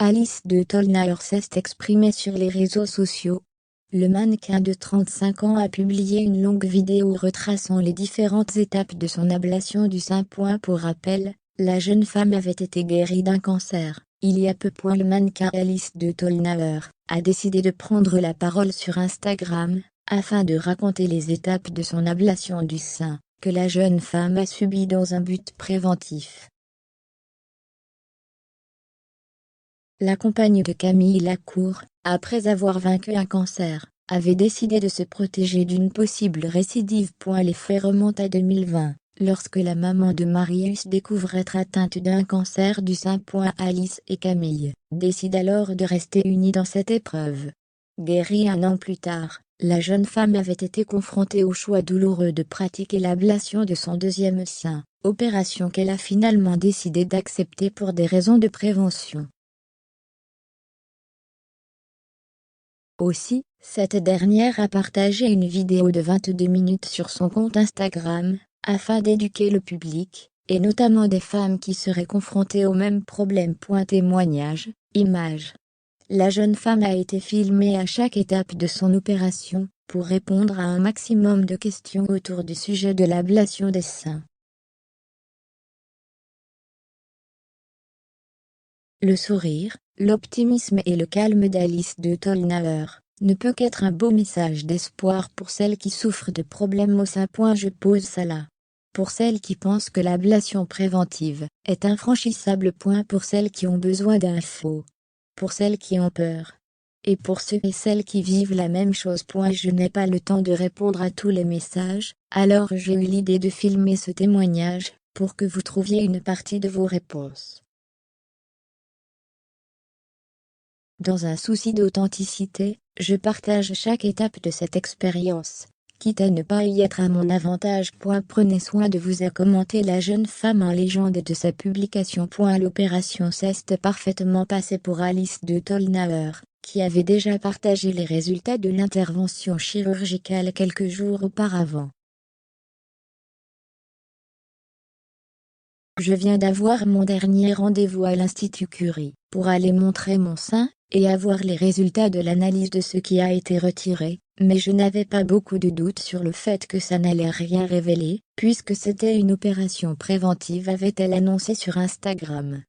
Alice de Tolnauer s'est exprimée sur les réseaux sociaux. Le mannequin de 35 ans a publié une longue vidéo retraçant les différentes étapes de son ablation du sein. Pour rappel, la jeune femme avait été guérie d'un cancer. Il y a peu. Le mannequin Alice de Tolnauer a décidé de prendre la parole sur Instagram, afin de raconter les étapes de son ablation du sein, que la jeune femme a subi dans un but préventif. La compagne de Camille Lacour, après avoir vaincu un cancer, avait décidé de se protéger d'une possible récidive. Les faits remontent à 2020, lorsque la maman de Marius découvre être atteinte d'un cancer du sein. Alice et Camille décident alors de rester unies dans cette épreuve. Guérie un an plus tard, la jeune femme avait été confrontée au choix douloureux de pratiquer l'ablation de son deuxième sein, opération qu'elle a finalement décidé d'accepter pour des raisons de prévention. Aussi, cette dernière a partagé une vidéo de 22 minutes sur son compte Instagram, afin d'éduquer le public, et notamment des femmes qui seraient confrontées au même problème. Témoignage, images. La jeune femme a été filmée à chaque étape de son opération, pour répondre à un maximum de questions autour du sujet de l'ablation des seins. Le sourire, l'optimisme et le calme d'Alice de Tolnauer ne peut qu'être un beau message d'espoir pour celles qui souffrent de problèmes au sein. Je pose ça là. Pour celles qui pensent que l'ablation préventive est infranchissable. Pour celles qui ont besoin d'infos. Pour celles qui ont peur. Et pour ceux et celles qui vivent la même chose. Je n'ai pas le temps de répondre à tous les messages, alors j'ai eu l'idée de filmer ce témoignage, pour que vous trouviez une partie de vos réponses. Dans un souci d'authenticité, je partage chaque étape de cette expérience, quitte à ne pas y être à mon avantage. Prenez soin de vous, a commenté la jeune femme en légende de sa publication. L'opération s'est parfaitement passée pour Alice de Tolnauer, qui avait déjà partagé les résultats de l'intervention chirurgicale quelques jours auparavant. Je viens d'avoir mon dernier rendez-vous à l'Institut Curie, pour aller montrer mon sein, et avoir les résultats de l'analyse de ce qui a été retiré, mais je n'avais pas beaucoup de doutes sur le fait que ça n'allait rien révéler, puisque c'était une opération préventive, avait-elle annoncé sur Instagram.